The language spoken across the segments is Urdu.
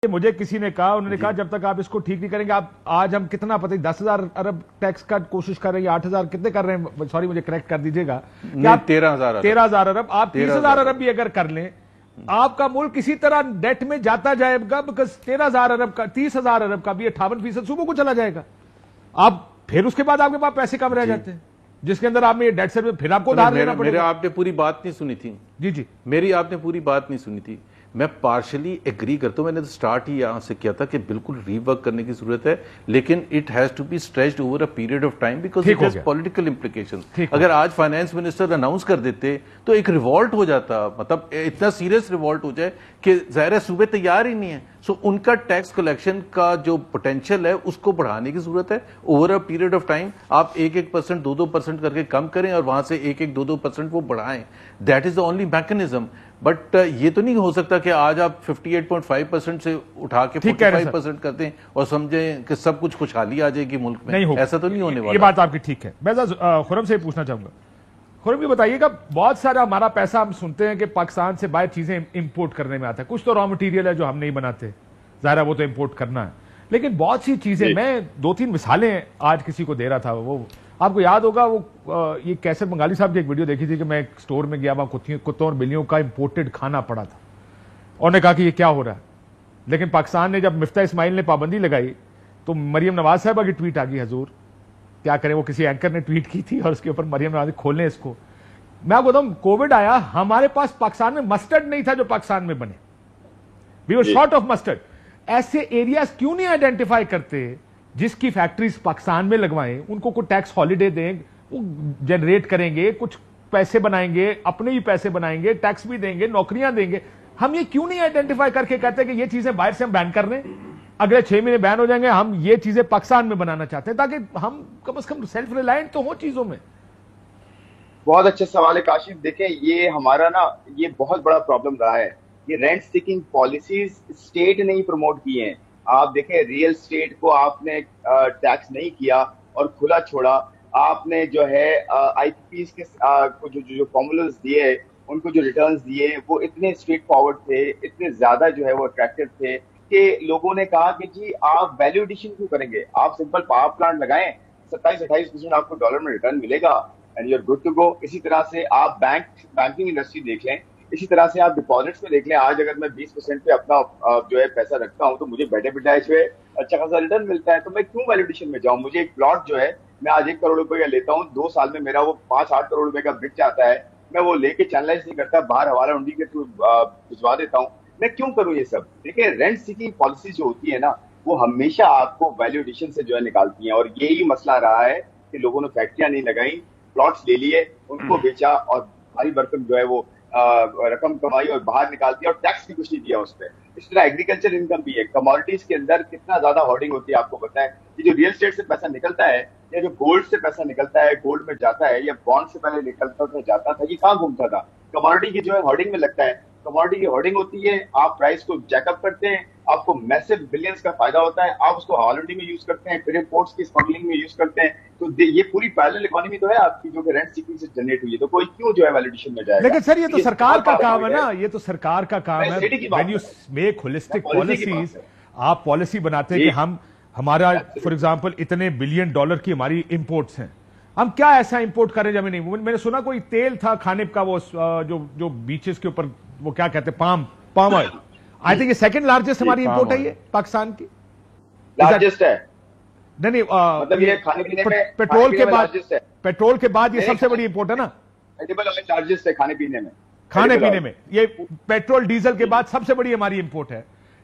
مجھے کسی نے کہا، انہوں نے کہا جب تک آپ اس کو ٹھیک نہیں کریں گے، آپ آج ہم کتنا پتہ 10,000 ارب ٹیکس کا کوشش کر رہے ہیں، 8,000 کتنے کر رہے ہیں، سوری مجھے کریکٹ کر دیجئے گا کہ آپ 13,000 ارب، آپ 30,000 ارب بھی اگر کر لیں، آپ کا ملک کسی طرح ڈیٹ میں جاتا جائے گا، بکس 13,000 ارب کا 30,000 ارب کا بھی 58% صوبوں کو چلا جائے گا. آپ پھر اس کے بعد آپ کے پاس پیسے کم رہ جاتے ہیں، جس کے اندر آپ نے یہ ڈیٹ سروس پھر آپ کو ادھار لینا پڑے گا. آپ نے پوری بات نہیں سنی تھی. جی میری آپ نے پوری بات نہیں سنی تھی. میں پارشلی ایگری کرتا ہوں. میں نے سٹارٹ ہی یہاں سے کیا تھا کہ بالکل ری ورک کرنے کی ضرورت ہے، لیکن it has to be stretched over a period of time because it has political implications. اگر آج فائنانس منسٹر اناؤنس کر دیتے تو ایک ریوالٹ ہو جاتا، مطلب اتنا سیریس ریوالٹ ہو جائے کہ ظاہر صوبے تیار ہی نہیں ہے. سو ان کا ٹیکس کلیکشن کا جو پوٹینشیل ہے اس کو بڑھانے کی ضرورت ہے over a period of time. آپ 1% 2% کر کے کم کریں اور وہاں سے 2% وہ بڑھائیں. That is the only mechanism. But یہ تو نہیں ہو سکتا کہ آج آپ 58.5% سے اٹھا کے 45% کرتے ہیں اور سمجھیں کہ سب کچھ خوشحالی آ جائے گی ملک میں. ایسا تو نہیں ہونے والا. یہ بات آپ کی ٹھیک ہے. میں خرم سے پوچھنا چاہوں گا، خرم یہ بتائیے گا، بہت سارا ہمارا پیسہ ہم سنتے ہیں کہ پاکستان سے باہر چیزیں امپورٹ کرنے میں آتا ہے. کچھ تو را مٹیریل ہے جو ہم نہیں بناتے، ظاہر ہے وہ تو امپورٹ کرنا ہے، لیکن بہت سی چیزیں، میں 2-3 مثالیں آج کسی کو دے رہا تھا. وہ آپ کو یاد ہوگا، وہ یہ کیسر بنگالی صاحب کی ایک ویڈیو دیکھی تھی کہ میں ایک سٹور میں گیا، وہاں کتوں اور بلیوں کا امپورٹڈ کھانا پڑا تھا. اور نے کہا کہ یہ کیا ہو رہا ہے، لیکن پاکستان نے جب مفتاح اسماعیل نے پابندی لگائی تو مریم نواز صاحبہ کی ٹویٹ آ گئی، حضور کیا کریں، وہ کسی اینکر نے ٹویٹ کی تھی اور اس کے اوپر مریم نواز کھولیں اس کو. میں آپ کو بتاؤں، کووڈ آیا، ہمارے پاس پاکستان میں مسٹرڈ نہیں تھا جو پاکستان میں بنے. وی ور شارٹ آف مسٹرڈ. ایسے ایریاز کیوں نہیں آئیڈینٹیفائی کرتے جس کی فیکٹریز پاکستان میں لگوائیں، ان کو کوئی ٹیکس ہالیڈے دیں، وہ جنریٹ کریں گے، کچھ پیسے بنائیں گے، اپنے ہی پیسے بنائیں گے، ٹیکس بھی دیں گے، نوکریاں دیں گے. ہم یہ کیوں نہیں آئیڈینٹیفائی کر کے کہتے کہ یہ چیزیں باہر سے ہم بین کر لیں، اگلے 6 مہینے بین ہو جائیں گے، ہم یہ چیزیں پاکستان میں بنانا چاہتے ہیں تاکہ ہم کم از کم سیلف ریلائنٹ تو ہوں چیزوں میں. بہت اچھا سوال ہے کاشف. دیکھیں یہ ہمارا یہ بہت بڑا پرابلم رہا ہے. یہ رینٹ سیکنگ پالیسیز اسٹیٹ نے ہی پروموٹ کی ہیں. آپ دیکھیں ریئل اسٹیٹ کو آپ نے ٹیکس نہیں کیا اور کھلا چھوڑا. آپ نے جو ہے آئی پی پیز کے جو فارمولاز دیے، ان کو جو ریٹرنز دیے، وہ اتنے اسٹریٹ فارورڈ تھے، اتنے زیادہ جو ہے وہ اٹریکٹیو تھے کہ لوگوں نے کہا کہ جی آپ ویلیو ایڈیشن کیوں کریں گے، آپ سمپل پاور پلانٹ لگائیں، 27-28% آپ کو ڈالر میں ریٹرن ملے گا and you are good to go. اسی طرح سے آپ بینکنگ انڈسٹری دیکھ لیں، اسی طرح سے آپ ڈپازٹس میں دیکھ لیں. آج اگر میں 20% پہ اپنا جو ہے پیسہ رکھتا ہوں تو مجھے بیٹھے بیٹھے جو ہے اچھا خاصا ریٹرن ملتا ہے. تو میں کیوں ویلیڈیشن میں جاؤں؟ مجھے ایک پلاٹ جو ہے میں آج 1 کروڑ روپے کا لیتا ہوں، 2 سال میں میرا وہ 5-8 کروڑ روپے کا بک جاتا ہے، میں وہ لے کے چینلائز نہیں کرتا، باہر حوالہ منڈی کے تھرو بھجوا دیتا ہوں. میں کیوں کروں یہ سب؟ دیکھیں رینٹ سیکنگ پالیسی جو ہوتی ہے نا، وہ ہمیشہ آپ کو ویلیو ایڈیشن سے جو ہے نکالتی ہیں. اور یہی مسئلہ رہا ہے کہ لوگوں نے فیکٹریاں نہیں لگائیں، پلاٹس لے لیے، ان کو بیچا اور بھاری برکم جو ہے وہ رقم کمائی اور باہر نکال دیا اور ٹیکس بھی کچھ نہیں دیا اس پہ. اس طرح ایگریکلچر انکم بھی ہے. کموڈیٹیز کے اندر کتنا زیادہ ہارڈنگ ہوتی ہے آپ کو پتا ہے. یہ جو ریئل اسٹیٹ سے پیسہ نکلتا ہے یا جو گولڈ سے پیسہ نکلتا ہے، گولڈ میں جاتا ہے یا بانڈ سے پہلے نکلتا تھا جاتا تھا، یہ کہاں گھومتا تھا؟ کموڈیٹی کی جو ہے ہارڈنگ میں لگتا ہے. کموڈیٹی کی ہارڈنگ ہوتی ہے، آپ پرائز کو جیک اپ کرتے ہیں، آپ کو میسو بلینز کا فائدہ ہوتا ہے، آپ اس کو ہالینڈی میں یوز کرتے ہیں، پھر امپورٹس کی اسمگلنگ میں یوز کرتے ہیں. تو یہ پوری پیرلل اکانومی تو ہے آپ کی جو کہ رینٹ سیکنگ سے جنریٹ ہوئی ہے. تو کوئی کیوں جو ہے ویلیڈیشن میں جائے گا؟ لیکن سر یہ تو سرکار کا کام ہے نا، یہ تو سرکار کا کام ہے. When you make holistic policies, آپ پالیسی بناتے ہیں کہ ہمارا فار ایگزامپل اتنے $بلین کی ہماری امپورٹس ہیں، ہم کیا ایسا امپورٹ کریں جب نہیں. میں نے سنا کوئی تیل تھا کھانے کا، وہ جو بیچز کے اوپر وہ کیا کہتے ہیں، پام آئل. آئی تھنک یہ سیکنڈ لارجسٹ ہماری امپورٹ ہے یہ پاکستان کی. لارجسٹ ہے نہیں مطلب یہ کھانے پینے میں پیٹرول کے بعد یہ سب سے بڑی امپورٹ ہے نا. ایڈیبل آئل لارجسٹ ہے کھانے پینے میں. یہ پیٹرول ڈیزل کے بعد سب سے بڑی ہماری امپورٹ ہے.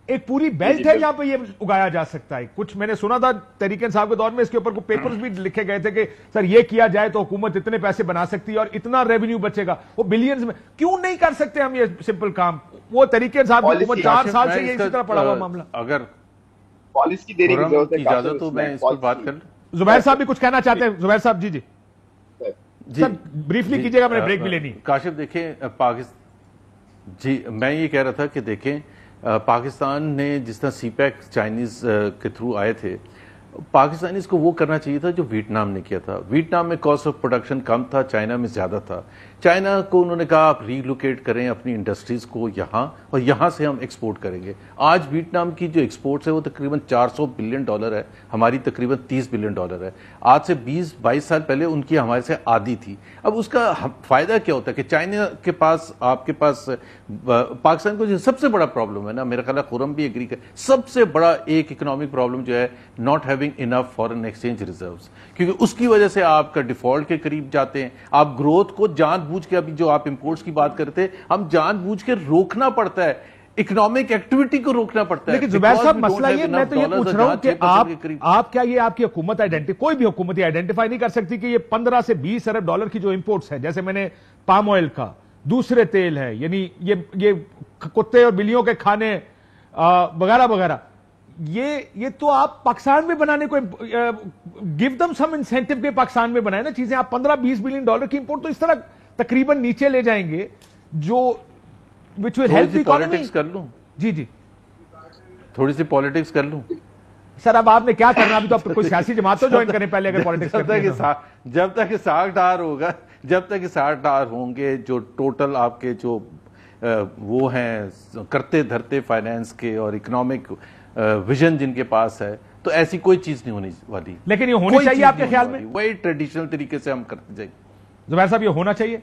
ایک پوری بیلٹ ہے جہاں پہ یہ اگایا جا سکتا ہے. کچھ میں نے سنا تھا تحریک انصاف کے دور میں اس کے اوپر کو پیپرز بھی لکھے گئے تھے کہ سر یہ کیا جائے تو حکومت اتنے پیسے بنا سکتی ہے اور اتنا ریونیو بچے گا. وہ بلینز میں کیوں نہیں کر سکتے ہم یہ سمپل کام؟ وہ تحریک انصاف کی حکومت 4 سال سے یہ اسی طرح پڑا ہوا معاملہ. اگر پالیسی کی دیری کی ضرورت ہے. اجازت تو میں اس پر بات کر لوں. زبیر صاحب بھی کچھ کہنا چاہتے ہیں. زبیر صاحب جی سر بریفلی کیجئے گا، میں نے بریک بھی لینی. کاشف دیکھیں میں یہ کہہ رہا تھا کہ دیکھیں پاکستان نے جس طرح سی پیک چائنیز کے تھرو آئے تھے، پاکستانیز کو وہ کرنا چاہیے تھا جو ویتنام نے کیا تھا. ویتنام میں کاسٹ آف پروڈکشن کم تھا، چائنا میں زیادہ تھا. چائنا کو انہوں نے کہا آپ ریلوکیٹ کریں اپنی انڈسٹریز کو یہاں، اور یہاں سے ہم ایکسپورٹ کریں گے. آج ویتنام کی جو ایکسپورٹس ہے وہ تقریباً $400 بلین ہے، ہماری تقریباً $30 بلین ہے. آج سے 20-22 سال پہلے ان کی ہمارے سے آدھی تھی. اب اس کا فائدہ کیا ہوتا ہے کہ چائنا کے پاس، آپ کے پاس، پاکستان کو جو سب سے بڑا پرابلم ہے نا، میرا خیال ہے خرم بھی ایگری کر، سب سے بڑا ایک اکنامک پرابلم جو ہے not having enough foreign exchange reserves, کیونکہ اس کی وجہ سے آپ کا ڈیفالٹ کے قریب جاتے ہیں. آپ گروتھ کو جان بوجھ کے، ابھی جو آپ امپورٹس کی بات کرتے ہیں، ہم جان بوجھ کے روکنا پڑتا ہے، اکنامک ایکٹیویٹی کو روکنا پڑتا ہے. لیکن زبیر صاحب مسئلہ یہ، میں تو یہ پوچھ رہا ہوں کہ آپ کیا یہ آپ کی حکومت کوئی بھی حکومت آئیڈینٹیفائی نہیں کر سکتی کہ یہ 15 سے 20 ارب ڈالر کی جو امپورٹس ہے، جیسے میں نے پام آئل کا، دوسرے تیل ہے، یعنی یہ کتے اور بلیوں کے کھانے وغیرہ وغیرہ، یہ تو آپ پاکستان میں بنانے کو گیو دم سم انسینٹو کے پاکستان میں بنائے نا چیزیں. آپ 15-20 بلین ڈالر کی امپورٹ تو اس طرح تقریباً نیچے لے جائیں گے جو which will help the economy. کر لوں جی تھوڑی سی پالیٹکس کر لوں سر. اب آپ نے کیا کرنا، ابھی تو آپ کوئی سیاسی جماعت تو جوائن کریں پہلے اگر پالیٹکس کرتے ہیں. جب تک کہ 60 ڈار ہوگا، جب تک کہ 60 ڈار ہوں گے جو ٹوٹل آپ کے جو وہ ہیں کرتے دھرتے فائنینس کے اور اکنامک ویژن جن کے پاس ہے، تو ایسی کوئی چیز نہیں ہونی والی. لیکن یہ ہونی چاہیے آپ کے خیال میں؟ وہی ٹریڈیشنل طریقے سے ہم کرتے جائیں. زبیر صاحب یہ ہونا چاہیے،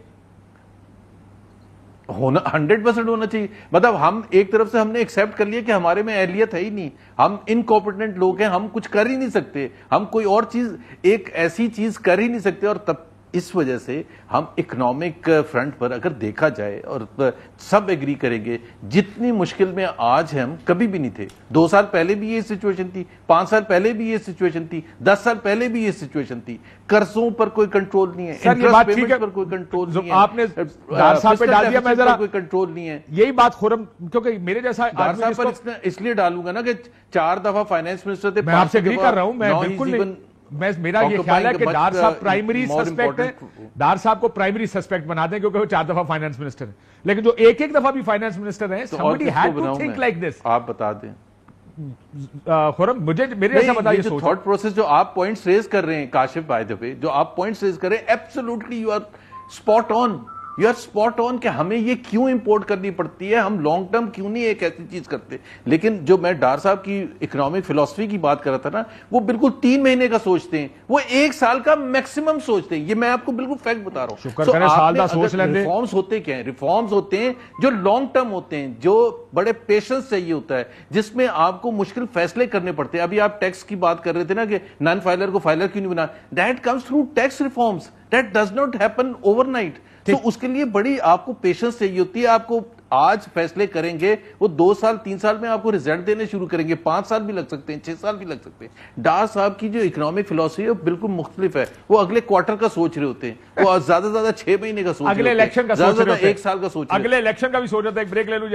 100% ہونا چاہیے. مطلب ہم ایک طرف سے ہم نے ایکسیپٹ کر لیا کہ ہمارے میں اہلیت ہے ہی نہیں، ہم انکمپیٹنٹ لوگ ہیں، ہم کچھ کر ہی نہیں سکتے، ہم کوئی اور چیز، ایک ایسی چیز کر ہی نہیں سکتے. اور تب اس وجہ سے ہم اکنامک فرنٹ پر اگر دیکھا جائے، اور سب ایگری کریں گے، جتنی مشکل میں آج ہم کبھی بھی نہیں تھے. 2 سال پہلے بھی یہ سچویشن تھی، 5 سال پہلے بھی یہ سچویشن تھی، 10 سال پہلے بھی یہ سچویشن تھی. قرضوں پر کوئی کنٹرول نہیں ہے، انٹرسٹ پیمنٹ پر کوئی کنٹرول نہیں ہے. آپ نے ڈار صاحب پہ ڈال دیا، میں ذرا کوئی کنٹرول نہیں ہے. یہی بات خرم، کیونکہ میرے جیسا ڈار صاحب پر اس لیے ڈالوں گا نا کہ 4 دفعہ فائنانس منسٹر تھے. میں آپ سے ایگری کر رہا ہوں، میں بالکل نہیں، میرا یہ خیال ہے کہ ڈار صاحب پرائمری سسپیکٹ ہے، ڈار صاحب کو پرائمری سسپیکٹ بنا دیں کیونکہ وہ 4 دفعہ فائنانس منسٹر ہیں. لیکن جو ایک دفعہ بھی فائنانس منسٹر ہیں، somebody had to think like this. آپ بتا دیں خرم، مجھے میرے ایسا بتائیے جو تھاٹ پروسیس جو آپ پوائنٹس ریز کر رہے ہیں کاشف بائی دا وے، جو آپ پوائنٹس ریز کر رہے ہیں، absolutely you are spot on, you are spot on کہ ہمیں یہ کیوں امپورٹ کرنی پڑتی ہے، ہم لانگ ٹرم کیوں نہیں ایک ایسی چیز کرتے. لیکن جو میں ڈار صاحب کی اکنامک فلسفی کی بات کر رہا تھا نا، وہ بالکل 3 مہینے کا سوچتے ہیں، وہ 1 سال کا میکسیمم سوچتے ہیں. یہ میں آپ کو بالکل فیکٹ بتا رہا ہوں. شکر کریں سال دا سوچ لیں. ریفارمز ہوتے کیا ہیں؟ ریفارمز ہوتے ہیں جو لانگ ٹرم ہوتے ہیں، جو بڑے پیشنس چاہیے ہوتا ہے، جس میں آپ کو مشکل فیصلے کرنے پڑتے ہیں. ابھی آپ ٹیکس کی بات کر رہے تھے نا کہ نان فائلر کو فائلر کیوں نہیں بنا، that comes through tax reforms, that does not happen overnight. تو اس کے لیے بڑی آپ کو پیشنس چاہیے ہوتی ہے. آپ کو آج فیصلے کریں گے، وہ 2 سال 3 سال میں آپ کو ریزلٹ دینے شروع کریں گے. 5 سال بھی لگ سکتے ہیں، 6 سال بھی لگ سکتے ہیں. ڈار صاحب کی جو اکنامک فلسفی ہے بالکل مختلف ہے. وہ اگلے کوارٹر کا سوچ رہے ہوتے ہیں، وہ زیادہ 6 مہینے کا سوچ رہے ہوتے ہیں، اگلے الیکشن کا سوچ رہے ہوتے ہیں، 1 سال کا سوچ رہے ہیں، اگلے الیکشن کا بھی سوچ رہے ہوتے ہیں. ایک بریک لے لوں.